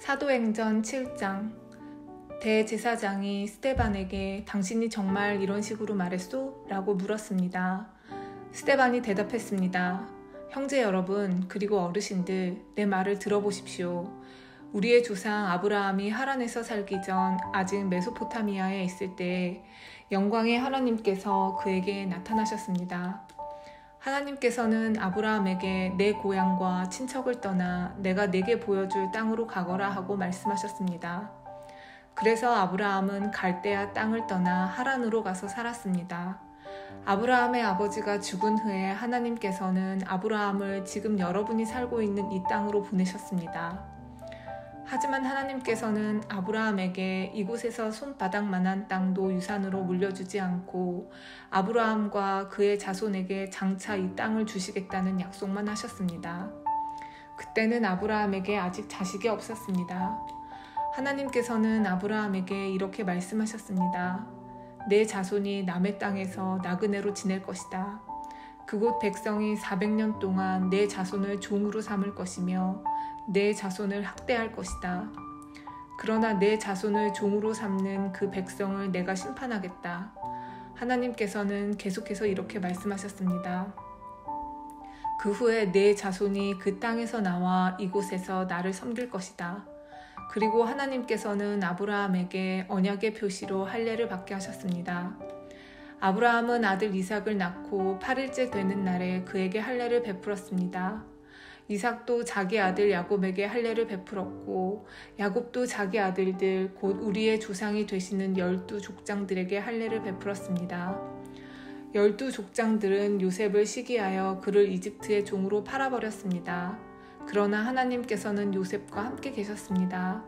사도행전 7장. 대제사장이 스데반에게 당신이 정말 이런 식으로 말했소? 라고 물었습니다. 스데반이 대답했습니다. 형제 여러분, 그리고 어르신들, 내 말을 들어보십시오. 우리의 조상 아브라함이 하란에서 살기 전 아직 메소포타미아에 있을 때 영광의 하나님께서 그에게 나타나셨습니다. 하나님께서는 아브라함에게 내 고향과 친척을 떠나 내가 내게 보여줄 땅으로 가거라 하고 말씀하셨습니다. 그래서 아브라함은 갈대아 땅을 떠나 하란으로 가서 살았습니다. 아브라함의 아버지가 죽은 후에 하나님께서는 아브라함을 지금 여러분이 살고 있는 이 땅으로 보내셨습니다. 하지만 하나님께서는 아브라함에게 이곳에서 손바닥만한 땅도 유산으로 물려주지 않고 아브라함과 그의 자손에게 장차 이 땅을 주시겠다는 약속만 하셨습니다. 그때는 아브라함에게 아직 자식이 없었습니다. 하나님께서는 아브라함에게 이렇게 말씀하셨습니다. 내 자손이 남의 땅에서 나그네로 지낼 것이다. 그곳 백성이 400년 동안 내 자손을 종으로 삼을 것이며 내 자손을 학대할 것이다. 그러나 내 자손을 종으로 삼는 그 백성을 내가 심판하겠다. 하나님께서는 계속해서 이렇게 말씀하셨습니다. 그 후에 내 자손이 그 땅에서 나와 이곳에서 나를 섬길 것이다. 그리고 하나님께서는 아브라함에게 언약의 표시로 할례를 받게 하셨습니다. 아브라함은 아들 이삭을 낳고 8일째 되는 날에 그에게 할례를 베풀었습니다. 이삭도 자기 아들 야곱에게 할례를 베풀었고 야곱도 자기 아들들 곧 우리의 조상이 되시는 12족장들에게 할례를 베풀었습니다. 12족장들은 요셉을 시기하여 그를 이집트의 종으로 팔아버렸습니다. 그러나 하나님께서는 요셉과 함께 계셨습니다.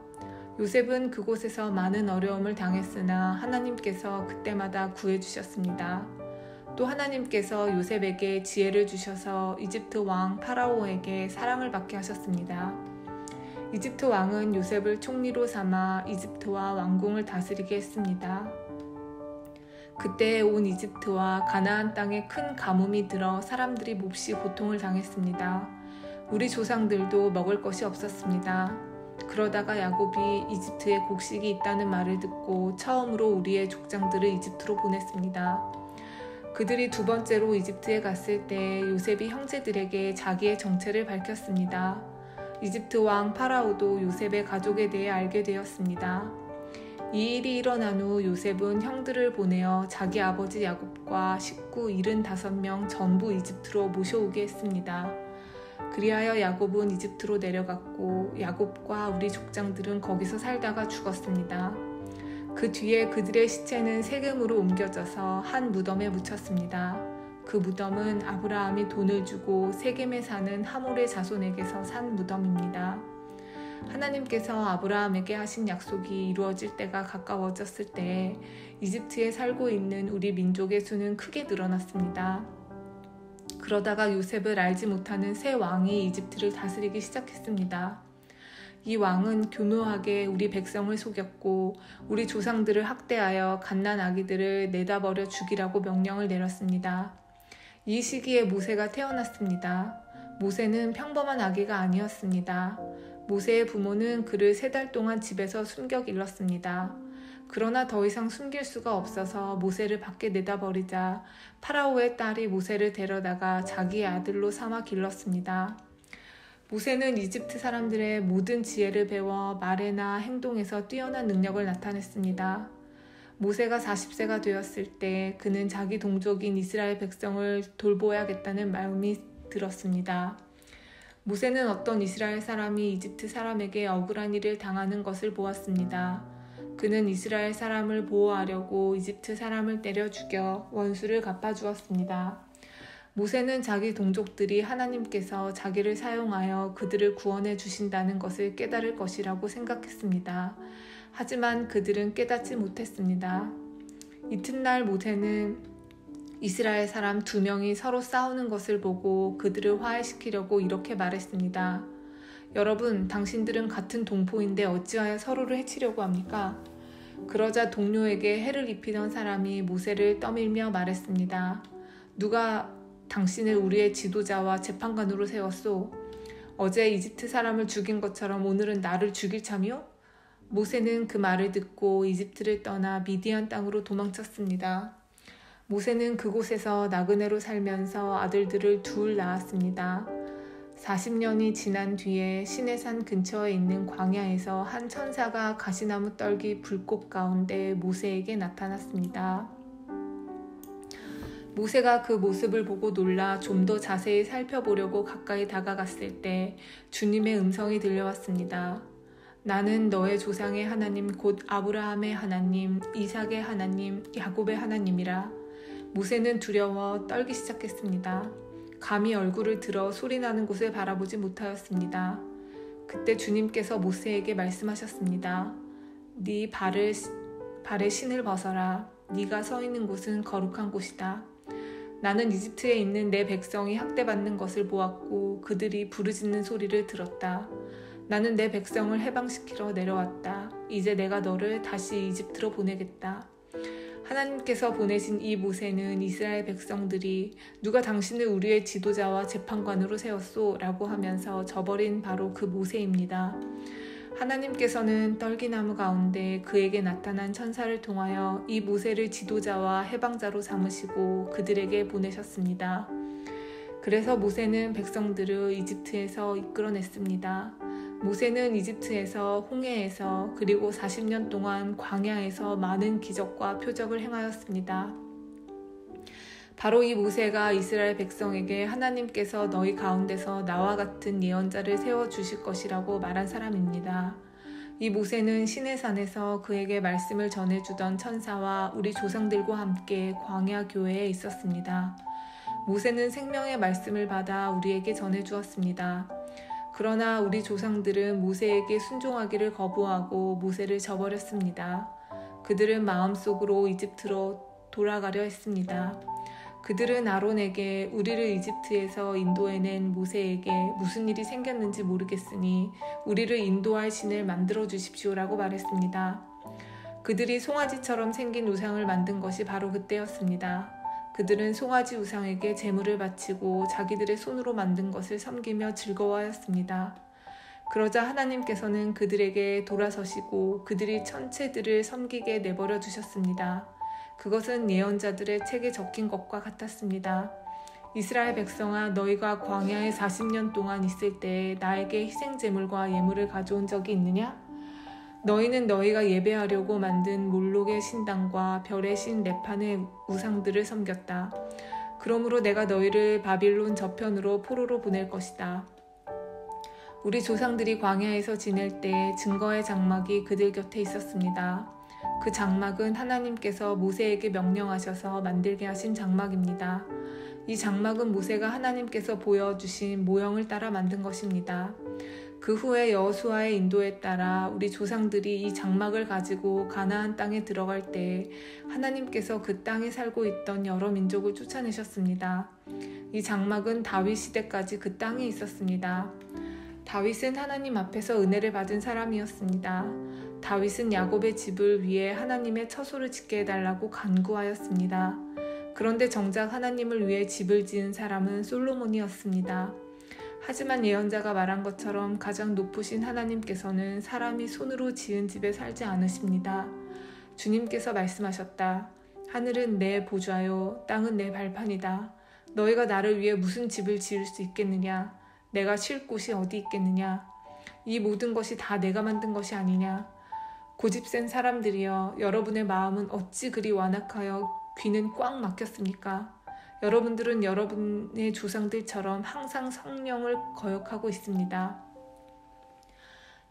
요셉은 그곳에서 많은 어려움을 당했으나 하나님께서 그때마다 구해주셨습니다. 또 하나님께서 요셉에게 지혜를 주셔서 이집트 왕 파라오에게 사랑을 받게 하셨습니다. 이집트 왕은 요셉을 총리로 삼아 이집트와 왕궁을 다스리게 했습니다. 그때 온 이집트와 가나안 땅에 큰 가뭄이 들어 사람들이 몹시 고통을 당했습니다. 우리 조상들도 먹을 것이 없었습니다. 그러다가 야곱이 이집트에 곡식이 있다는 말을 듣고 처음으로 우리의 족장들을 이집트로 보냈습니다. 그들이 두 번째로 이집트에 갔을 때 요셉이 형제들에게 자기의 정체를 밝혔습니다. 이집트 왕 파라오도 요셉의 가족에 대해 알게 되었습니다. 이 일이 일어난 후 요셉은 형들을 보내어 자기 아버지 야곱과 식구 75명 전부 이집트로 모셔오게 했습니다. 그리하여 야곱은 이집트로 내려갔고 야곱과 우리 족장들은 거기서 살다가 죽었습니다. 그 뒤에 그들의 시체는 세금으로 옮겨져서 한 무덤에 묻혔습니다. 그 무덤은 아브라함이 돈을 주고 세겜에 사는 하몰의 자손에게서 산 무덤입니다. 하나님께서 아브라함에게 하신 약속이 이루어질 때가 가까워졌을 때 이집트에 살고 있는 우리 민족의 수는 크게 늘어났습니다. 그러다가 요셉을 알지 못하는 새 왕이 이집트를 다스리기 시작했습니다. 이 왕은 교묘하게 우리 백성을 속였고 우리 조상들을 학대하여 갓난 아기들을 내다버려 죽이라고 명령을 내렸습니다. 이 시기에 모세가 태어났습니다. 모세는 평범한 아기가 아니었습니다. 모세의 부모는 그를 3달 동안 집에서 숨겨 길렀습니다. 그러나 더 이상 숨길 수가 없어서 모세를 밖에 내다버리자 파라오의 딸이 모세를 데려다가 자기의 아들로 삼아 길렀습니다. 모세는 이집트 사람들의 모든 지혜를 배워 말에나 행동에서 뛰어난 능력을 나타냈습니다. 모세가 40세가 되었을 때 그는 자기 동족인 이스라엘 백성을 돌보아야겠다는 마음이 들었습니다. 모세는 어떤 이스라엘 사람이 이집트 사람에게 억울한 일을 당하는 것을 보았습니다. 그는 이스라엘 사람을 보호하려고 이집트 사람을 때려 죽여 원수를 갚아주었습니다. 모세는 자기 동족들이 하나님께서 자기를 사용하여 그들을 구원해 주신다는 것을 깨달을 것이라고 생각했습니다. 하지만 그들은 깨닫지 못했습니다. 이튿날 모세는 이스라엘 사람 2명이 서로 싸우는 것을 보고 그들을 화해시키려고 이렇게 말했습니다. 여러분, 당신들은 같은 동포인데 어찌하여 서로를 해치려고 합니까? 그러자 동료에게 해를 입히던 사람이 모세를 떠밀며 말했습니다. 누가 당신을 우리의 지도자와 재판관으로 세웠소? 어제 이집트 사람을 죽인 것처럼 오늘은 나를 죽일 참이요? 모세는 그 말을 듣고 이집트를 떠나 미디안 땅으로 도망쳤습니다. 모세는 그곳에서 나그네로 살면서 아들들을 둘 낳았습니다. 40년이 지난 뒤에 시내산 근처에 있는 광야에서 한 천사가 가시나무 떨기 불꽃 가운데 모세에게 나타났습니다. 모세가 그 모습을 보고 놀라 좀 더 자세히 살펴보려고 가까이 다가갔을 때 주님의 음성이 들려왔습니다. 나는 너의 조상의 하나님 곧 아브라함의 하나님, 이삭의 하나님, 야곱의 하나님이라. 모세는 두려워 떨기 시작했습니다. 감히 얼굴을 들어 소리나는 곳을 바라보지 못하였습니다. 그때 주님께서 모세에게 말씀하셨습니다. 네 발에 신을 벗어라. 네가 서 있는 곳은 거룩한 곳이다. 나는 이집트에 있는 내 백성이 학대받는 것을 보았고 그들이 부르짖는 소리를 들었다. 나는 내 백성을 해방시키러 내려왔다. 이제 내가 너를 다시 이집트로 보내겠다. 하나님께서 보내신 이 모세는 이스라엘 백성들이 누가 당신을 우리의 지도자와 재판관으로 세웠소? 라고 하면서 저버린 바로 그 모세입니다. 하나님께서는 떨기나무 가운데 그에게 나타난 천사를 통하여 이 모세를 지도자와 해방자로 삼으시고 그들에게 보내셨습니다. 그래서 모세는 백성들을 이집트에서 이끌어냈습니다. 모세는 이집트에서, 홍해에서, 그리고 40년 동안 광야에서 많은 기적과 표적을 행하였습니다. 바로 이 모세가 이스라엘 백성에게 하나님께서 너희 가운데서 나와 같은 예언자를 세워주실 것이라고 말한 사람입니다. 이 모세는 시내산에서 그에게 말씀을 전해주던 천사와 우리 조상들과 함께 광야 교회에 있었습니다. 모세는 생명의 말씀을 받아 우리에게 전해주었습니다. 그러나 우리 조상들은 모세에게 순종하기를 거부하고 모세를 저버렸습니다. 그들은 마음속으로 이집트로 돌아가려 했습니다. 그들은 아론에게 우리를 이집트에서 인도해낸 모세에게 무슨 일이 생겼는지 모르겠으니 우리를 인도할 신을 만들어 주십시오라고 말했습니다. 그들이 송아지처럼 생긴 우상을 만든 것이 바로 그때였습니다. 그들은 송아지 우상에게 제물을 바치고 자기들의 손으로 만든 것을 섬기며 즐거워하였습니다. 그러자 하나님께서는 그들에게 돌아서시고 그들이 천체들을 섬기게 내버려 두셨습니다. 그것은 예언자들의 책에 적힌 것과 같았습니다. 이스라엘 백성아, 너희가 광야에 40년 동안 있을 때 나에게 희생제물과 예물을 가져온 적이 있느냐? 너희는 너희가 예배하려고 만든 몰록의 신당과 별의 신 레판의 우상들을 섬겼다. 그러므로 내가 너희를 바빌론 저편으로 포로로 보낼 것이다. 우리 조상들이 광야에서 지낼 때 증거의 장막이 그들 곁에 있었습니다. 그 장막은 하나님께서 모세에게 명령하셔서 만들게 하신 장막입니다. 이 장막은 모세가 하나님께서 보여주신 모형을 따라 만든 것입니다. 그 후에 여호수아의 인도에 따라 우리 조상들이 이 장막을 가지고 가나안 땅에 들어갈 때 하나님께서 그 땅에 살고 있던 여러 민족을 쫓아내셨습니다. 이 장막은 다윗 시대까지 그 땅에 있었습니다. 다윗은 하나님 앞에서 은혜를 받은 사람이었습니다. 다윗은 야곱의 집을 위해 하나님의 처소를 짓게 해달라고 간구하였습니다. 그런데 정작 하나님을 위해 집을 지은 사람은 솔로몬이었습니다. 하지만 예언자가 말한 것처럼 가장 높으신 하나님께서는 사람이 손으로 지은 집에 살지 않으십니다. 주님께서 말씀하셨다. 하늘은 내 보좌요, 땅은 내 발판이다. 너희가 나를 위해 무슨 집을 지을 수 있겠느냐? 내가 쉴 곳이 어디 있겠느냐? 이 모든 것이 다 내가 만든 것이 아니냐? 고집센 사람들이여, 여러분의 마음은 어찌 그리 완악하여 귀는 꽉 막혔습니까? 여러분들은 여러분의 조상들처럼 항상 성령을 거역하고 있습니다.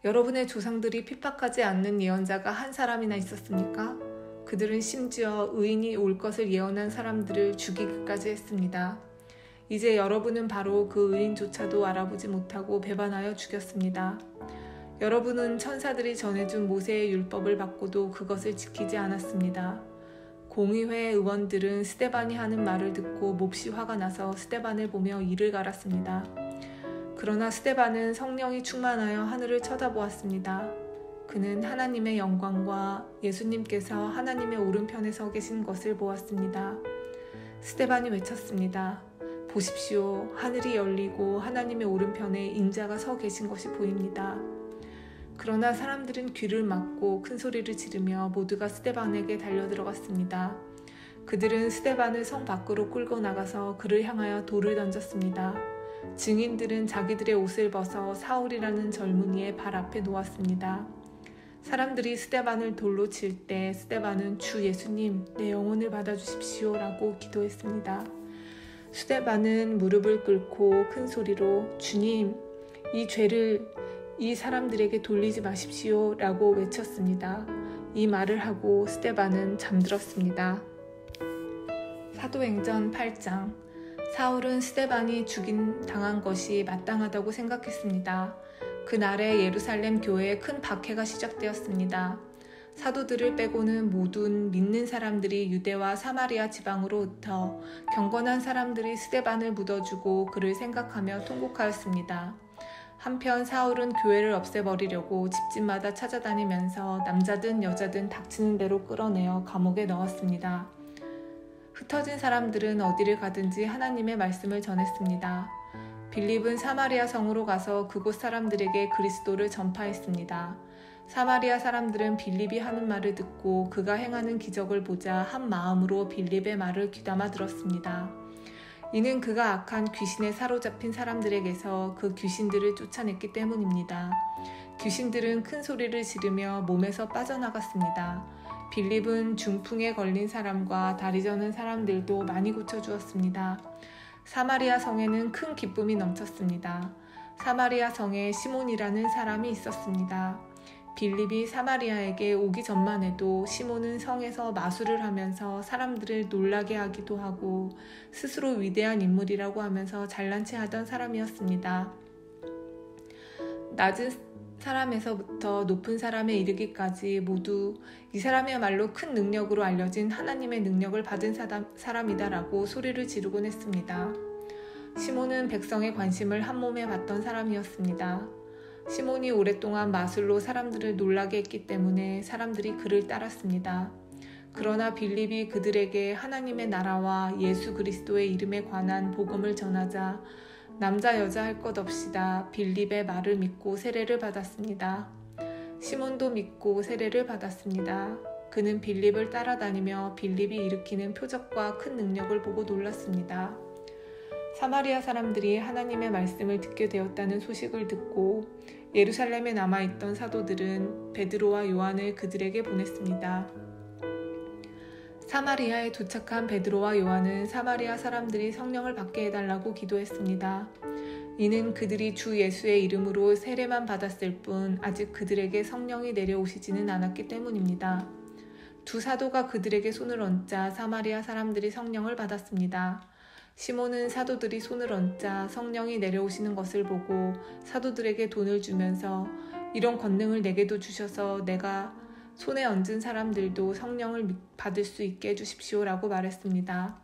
여러분의 조상들이 핍박하지 않는 예언자가 한 사람이나 있었습니까? 그들은 심지어 의인이 올 것을 예언한 사람들을 죽이기까지 했습니다. 이제 여러분은 바로 그 의인조차도 알아보지 못하고 배반하여 죽였습니다. 여러분은 천사들이 전해준 모세의 율법을 받고도 그것을 지키지 않았습니다. 공의회 의원들은 스데반이 하는 말을 듣고 몹시 화가 나서 스데반을 보며 이를 갈았습니다. 그러나 스데반은 성령이 충만하여 하늘을 쳐다보았습니다. 그는 하나님의 영광과 예수님께서 하나님의 오른편에 서 계신 것을 보았습니다. 스데반이 외쳤습니다. 보십시오. 하늘이 열리고 하나님의 오른편에 인자가 서 계신 것이 보입니다. 그러나 사람들은 귀를 막고 큰 소리를 지르며 모두가 스데반에게 달려들어갔습니다. 그들은 스데반을 성 밖으로 끌고 나가서 그를 향하여 돌을 던졌습니다. 증인들은 자기들의 옷을 벗어 사울이라는 젊은이의 발 앞에 놓았습니다. 사람들이 스데반을 돌로 칠 때 스데반은 주 예수님, 내 영혼을 받아주십시오 라고 기도했습니다. 스데반은 무릎을 꿇고 큰 소리로 주님, 이 죄를 이 사람들에게 돌리지 마십시오 라고 외쳤습니다. 이 말을 하고 스데반은 잠들었습니다. 사도행전 8장. 사울은 스데반이 당한 것이 마땅하다고 생각했습니다. 그날에 예루살렘 교회에 큰 박해가 시작되었습니다. 사도들을 빼고는 모든 믿는 사람들이 유대와 사마리아 지방으로 흩어 경건한 사람들이 스데반을 묻어주고 그를 생각하며 통곡하였습니다. 한편 사울은 교회를 없애버리려고 집집마다 찾아다니면서 남자든 여자든 닥치는 대로 끌어내어 감옥에 넣었습니다. 흩어진 사람들은 어디를 가든지 하나님의 말씀을 전했습니다. 빌립은 사마리아 성으로 가서 그곳 사람들에게 그리스도를 전파했습니다. 사마리아 사람들은 빌립이 하는 말을 듣고 그가 행하는 기적을 보자 한 마음으로 빌립의 말을 귀담아 들었습니다. 이는 그가 악한 귀신에 사로잡힌 사람들에게서 그 귀신들을 쫓아냈기 때문입니다. 귀신들은 큰 소리를 지르며 몸에서 빠져나갔습니다. 빌립은 중풍에 걸린 사람과 다리 저는 사람들도 많이 고쳐주었습니다. 사마리아 성에는 큰 기쁨이 넘쳤습니다. 사마리아 성에 시몬이라는 사람이 있었습니다. 빌립이 사마리아에게 오기 전만 해도 시몬은 성에서 마술을 하면서 사람들을 놀라게 하기도 하고 스스로 위대한 인물이라고 하면서 잘난 체 하던 사람이었습니다. 낮은 사람에서부터 높은 사람에 이르기까지 모두 이 사람이야말로 큰 능력으로 알려진 하나님의 능력을 받은 사람이다라고 소리를 지르곤 했습니다. 시몬은 백성의 관심을 한몸에 받던 사람이었습니다. 시몬이 오랫동안 마술로 사람들을 놀라게 했기 때문에 사람들이 그를 따랐습니다. 그러나 빌립이 그들에게 하나님의 나라와 예수 그리스도의 이름에 관한 복음을 전하자 남자 여자 할 것 없이다 빌립의 말을 믿고 세례를 받았습니다. 시몬도 믿고 세례를 받았습니다. 그는 빌립을 따라다니며 빌립이 일으키는 표적과 큰 능력을 보고 놀랐습니다. 사마리아 사람들이 하나님의 말씀을 듣게 되었다는 소식을 듣고 예루살렘에 남아있던 사도들은 베드로와 요한을 그들에게 보냈습니다. 사마리아에 도착한 베드로와 요한은 사마리아 사람들이 성령을 받게 해달라고 기도했습니다. 이는 그들이 주 예수의 이름으로 세례만 받았을 뿐 아직 그들에게 성령이 내려오시지는 않았기 때문입니다. 두 사도가 그들에게 손을 얹자 사마리아 사람들이 성령을 받았습니다. 시몬은 사도들이 손을 얹자 성령이 내려오시는 것을 보고 사도들에게 돈을 주면서 이런 권능을 내게도 주셔서 내가 손에 얹은 사람들도 성령을 받을 수 있게 해주십시오 라고 말했습니다.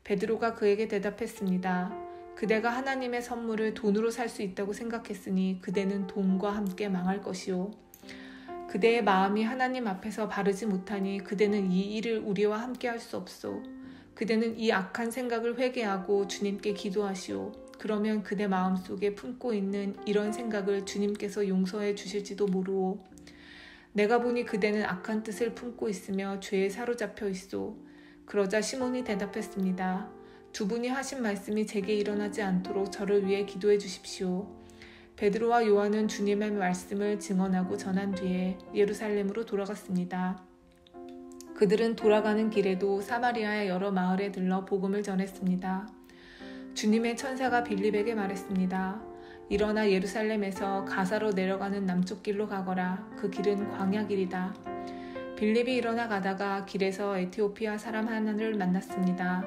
베드로가 그에게 대답했습니다. 그대가 하나님의 선물을 돈으로 살 수 있다고 생각했으니 그대는 돈과 함께 망할 것이요. 그대의 마음이 하나님 앞에서 바르지 못하니 그대는 이 일을 우리와 함께 할 수 없소. 그대는 이 악한 생각을 회개하고 주님께 기도하시오. 그러면 그대 마음속에 품고 있는 이런 생각을 주님께서 용서해 주실지도 모르오. 내가 보니 그대는 악한 뜻을 품고 있으며 죄에 사로잡혀 있소. 그러자 시몬이 대답했습니다. 두 분이 하신 말씀이 제게 일어나지 않도록 저를 위해 기도해 주십시오. 베드로와 요한은 주님의 말씀을 증언하고 전한 뒤에 예루살렘으로 돌아갔습니다. 그들은 돌아가는 길에도 사마리아의 여러 마을에 들러 복음을 전했습니다. 주님의 천사가 빌립에게 말했습니다. 일어나 예루살렘에서 가사로 내려가는 남쪽 길로 가거라. 그 길은 광야 길이다. 빌립이 일어나 가다가 길에서 에티오피아 사람 하나를 만났습니다.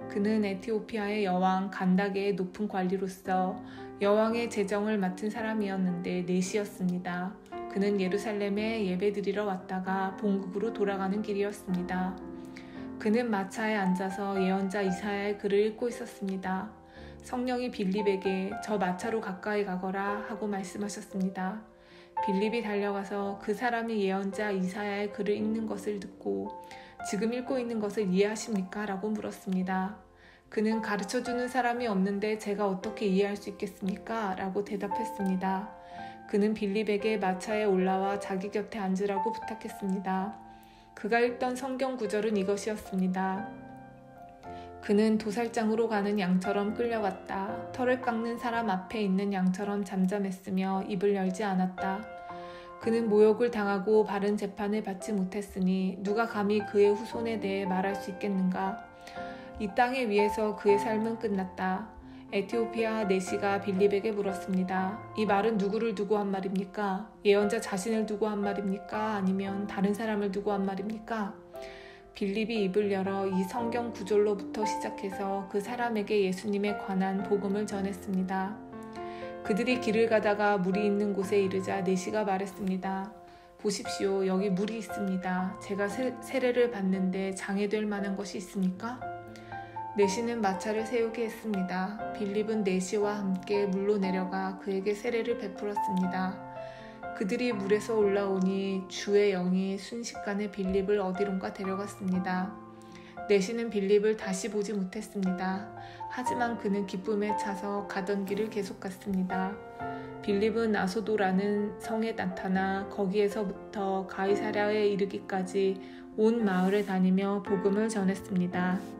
그는 에티오피아의 여왕 간다게의 높은 관리로서 여왕의 재정을 맡은 사람이었는데 내시였습니다. 그는 예루살렘에 예배드리러 왔다가 본국으로 돌아가는 길이었습니다. 그는 마차에 앉아서 예언자 이사야의 글을 읽고 있었습니다. 성령이 빌립에게 저 마차로 가까이 가거라 하고 말씀하셨습니다. 빌립이 달려가서 그 사람이 예언자 이사야의 글을 읽는 것을 듣고 지금 읽고 있는 것을 이해하십니까? 라고 물었습니다. 그는 가르쳐주는 사람이 없는데 제가 어떻게 이해할 수 있겠습니까? 라고 대답했습니다. 그는 빌립에게 마차에 올라와 자기 곁에 앉으라고 부탁했습니다. 그가 읽던 성경 구절은 이것이었습니다. 그는 도살장으로 가는 양처럼 끌려갔다. 털을 깎는 사람 앞에 있는 양처럼 잠잠했으며 입을 열지 않았다. 그는 모욕을 당하고 바른 재판을 받지 못했으니 누가 감히 그의 후손에 대해 말할 수 있겠는가? 이 땅에 위에서 그의 삶은 끝났다. 에티오피아 내시가 빌립에게 물었습니다. 이 말은 누구를 두고 한 말입니까? 예언자 자신을 두고 한 말입니까? 아니면 다른 사람을 두고 한 말입니까? 빌립이 입을 열어 이 성경 구절로부터 시작해서 그 사람에게 예수님에 관한 복음을 전했습니다. 그들이 길을 가다가 물이 있는 곳에 이르자 내시가 말했습니다. 보십시오. 여기 물이 있습니다. 제가 세례를 받는데 장애될 만한 것이 있습니까? 내시는 마차를 세우게 했습니다. 빌립은 내시와 함께 물로 내려가 그에게 세례를 베풀었습니다. 그들이 물에서 올라오니 주의 영이 순식간에 빌립을 어디론가 데려갔습니다. 내시는 빌립을 다시 보지 못했습니다. 하지만 그는 기쁨에 차서 가던 길을 계속 갔습니다. 빌립은 아소도라는 성에 나타나 거기에서부터 가이사랴에 이르기까지 온 마을에 다니며 복음을 전했습니다.